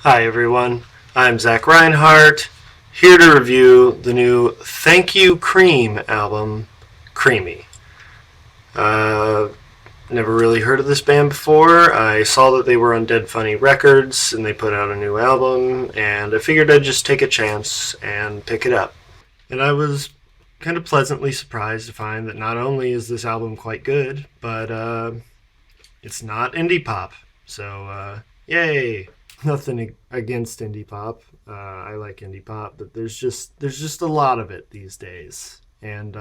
Hi everyone, I'm Zach Reinhardt, here to review the new Thank You Cream album, Creamy. Uh, Never really heard of this band before. I saw that they were on Dead Funny Records and they put out a new album, and I figured I'd just take a chance and pick it up. And I was kind of pleasantly surprised to find that not only is this album quite good, but it's not indie pop. So, yay! Nothing against indie pop. I like indie pop, but there's just a lot of it these days. And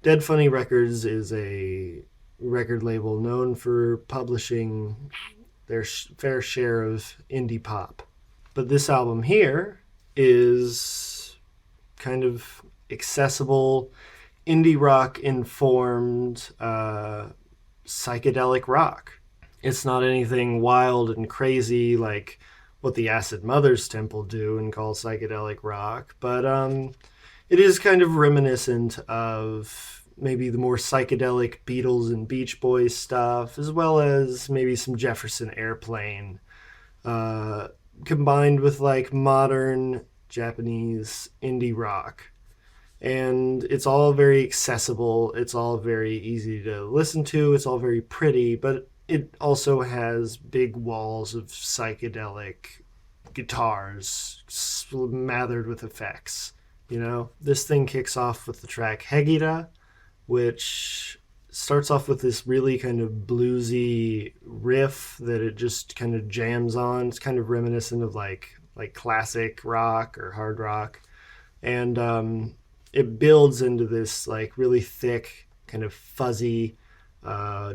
Dead Funny Records is a record label known for publishing their fair share of indie pop. But this album here is kind of accessible, indie rock informed, psychedelic rock. It's not anything wild and crazy like what the Acid Mothers Temple do and call psychedelic rock, but it is kind of reminiscent of maybe the more psychedelic Beatles and Beach Boys stuff, as well as maybe some Jefferson Airplane, uh, combined with like modern Japanese indie rock. And it's all very accessible. It's all very easy to listen to. It's all very pretty, but it also has big walls of psychedelic guitars smothered with effects. This thing kicks off with the track Hegira, which starts off with this really kind of bluesy riff that it just kind of jams on. It's kind of reminiscent of like classic rock or hard rock, and it builds into this like really thick, kind of fuzzy,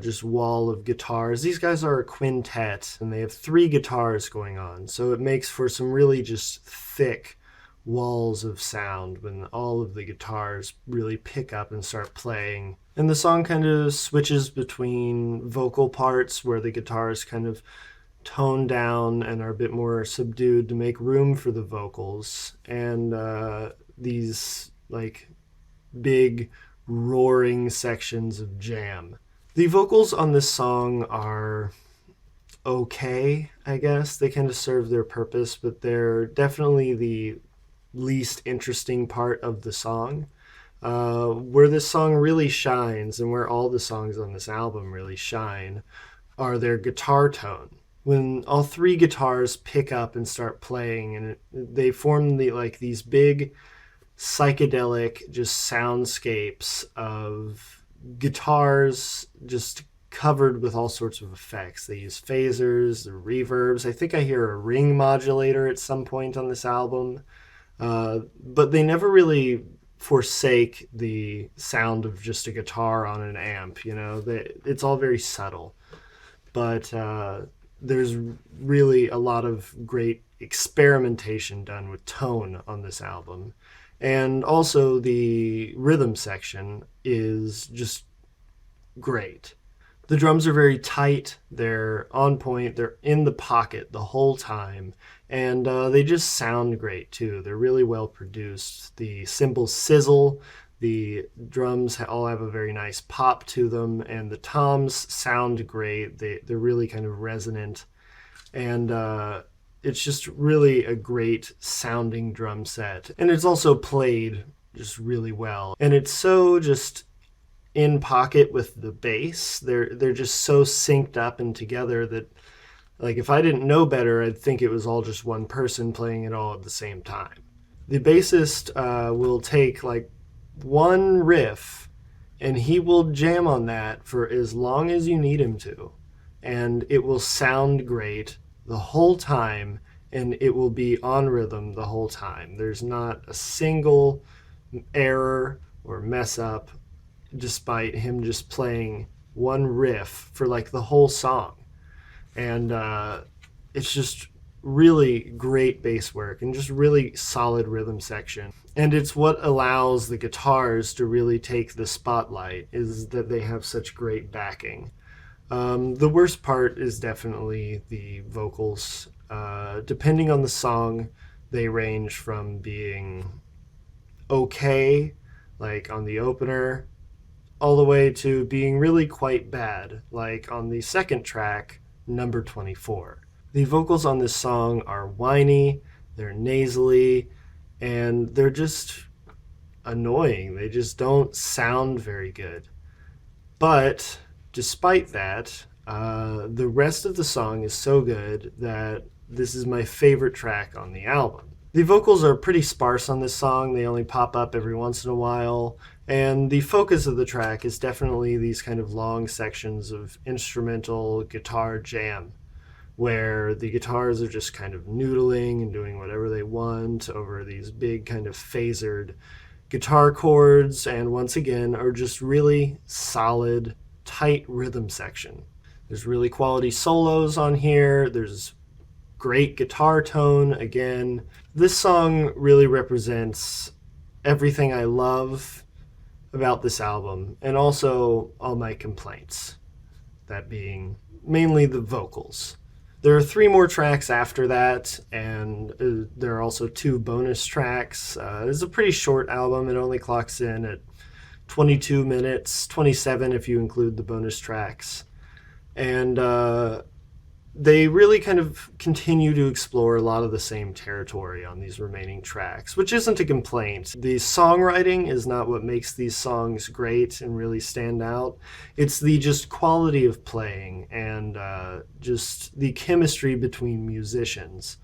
just wall of guitars. These guys are a quintet, and they have three guitars going on, so it makes for some really just thick walls of sound when all of the guitars really pick up and start playing. And the song kind of switches between vocal parts where the guitars kind of tone down and are a bit more subdued to make room for the vocals, and these like big roaring sections of jam. The vocals on this song are okay, I guess. They kind of serve their purpose, but they're definitely the least interesting part of the song. Where this song really shines, and where all the songs on this album really shine, are their guitar tone. When all three guitars pick up and start playing, and they form these big psychedelic just soundscapes of guitars just covered with all sorts of effects. They use phasers, the reverbs. I think I hear a ring modulator at some point on this album. But they never really forsake the sound of just a guitar on an amp. It's all very subtle. But there's really a lot of great experimentation done with tone on this album. And also, the rhythm section is just great. The drums are very tight, they're on point, they're in the pocket the whole time, and they just sound great too. They're really well produced. The cymbals sizzle, the drums all have a very nice pop to them, and the toms sound great. They're really kind of resonant, and it's just really a great sounding drum set. And it's also played just really well. And it's so just in pocket with the bass. They're just so synced up and together that, like, if I didn't know better, I'd think it was all just one person playing it all at the same time. The bassist will take like one riff and he will jam on that for as long as you need him to, and it will sound great the whole time, and it will be on rhythm the whole time. There's not a single error or mess up despite him just playing one riff for like the whole song. And it's just really great bass work and just really solid rhythm section. And it's what allows the guitars to really take the spotlight, is that they have such great backing. The worst part is definitely the vocals. Depending on the song, they range from being okay, like on the opener, all the way to being really quite bad, like on the second track, number 24. The vocals on this song are whiny, they're nasally, and they're just annoying. They just don't sound very good. But despite that, the rest of the song is so good that this is my favorite track on the album. The vocals are pretty sparse on this song. They only pop up every once in a while. And the focus of the track is definitely these kind of long sections of instrumental guitar jam, where the guitars are just kind of noodling and doing whatever they want over these big kind of phasered guitar chords, and once again are just really solid, tight rhythm section. There's really quality solos on here. There's great guitar tone again. This song really represents everything I love about this album, and also all my complaints, that being mainly the vocals. There are 3 more tracks after that, and there are also 2 bonus tracks. It's a pretty short album. It only clocks in at 22 minutes, 27 if you include the bonus tracks. And they really kind of continue to explore a lot of the same territory on these remaining tracks, which isn't a complaint. The songwriting is not what makes these songs great and really stand out. It's the just quality of playing and just the chemistry between musicians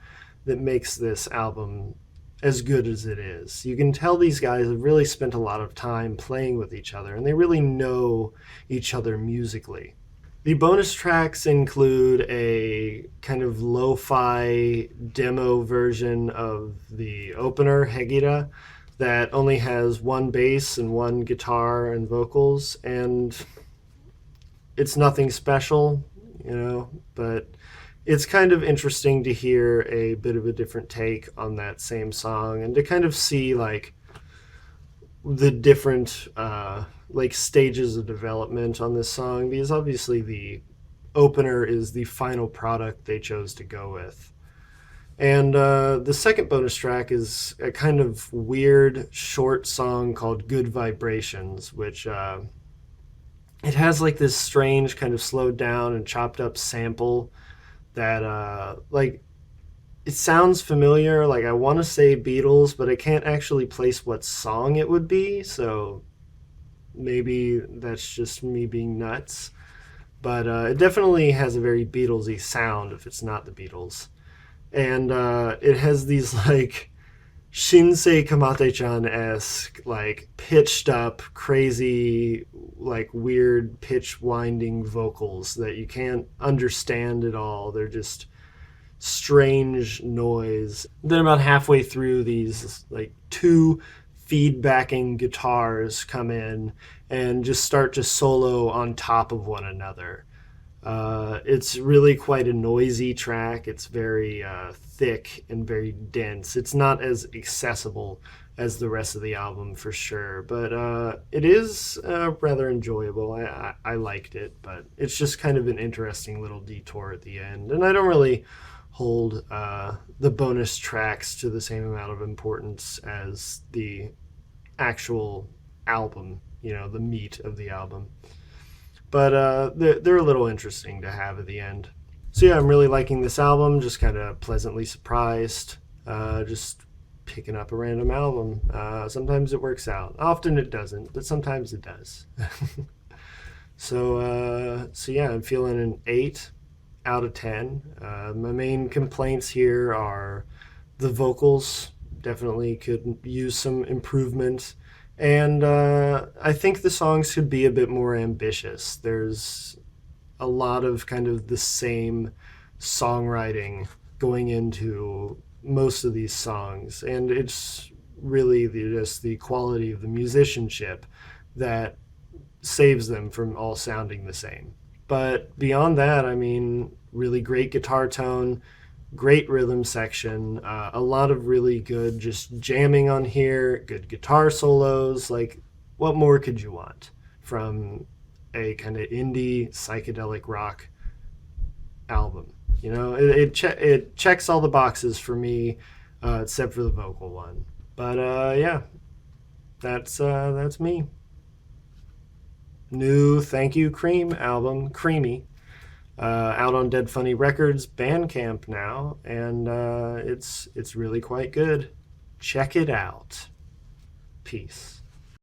that makes this album as good as it is. You can tell these guys have really spent a lot of time playing with each other, and they really know each other musically. The bonus tracks include a kind of lo-fi demo version of the opener, Hegira, that only has 1 bass and 1 guitar and vocals, and it's nothing special, but it's kind of interesting to hear a bit of a different take on that same song and to kind of see like the different stages of development on this song, because obviously the opener is the final product they chose to go with. And the second bonus track is a kind of weird short song called Good Vibrations, which it has like this strange kind of slowed down and chopped up sample that it sounds familiar. Like, I want to say Beatles, but I can't actually place what song it would be, so maybe that's just me being nuts. But it definitely has a very Beatlesy sound if it's not the Beatles. And it has these like Shinsei Kamate-chan-esque, like pitched up, crazy, like weird pitch winding vocals that you can't understand at all. They're just strange noise. Then about halfway through, these like 2 feedbacking guitars come in and just start to solo on top of one another. It's really quite a noisy track. It's very thick and very dense. It's not as accessible as the rest of the album for sure, but it is rather enjoyable. I liked it, but it's just kind of an interesting little detour at the end, and I don't really hold the bonus tracks to the same amount of importance as the actual album, the meat of the album. But they're a little interesting to have at the end. So yeah, I'm really liking this album, just kind of pleasantly surprised, just picking up a random album. Sometimes it works out. Often it doesn't, but sometimes it does. So yeah, I'm feeling an 8 out of 10. My main complaints here are the vocals. Definitely could use some improvement. And I think the songs could be a bit more ambitious. There's a lot of kind of the same songwriting going into most of these songs. And it's really just the quality of the musicianship that saves them from all sounding the same. But beyond that, I mean, really great guitar tone, great rhythm section, a lot of really good just jamming on here, good guitar solos. Like, what more could you want from a kind of indie psychedelic rock album? It checks all the boxes for me, except for the vocal one. But yeah, that's me. New Thank You Cream album, Creamy. Out on Dead Funny Records Bandcamp now, and it's really quite good. Check it out. Peace.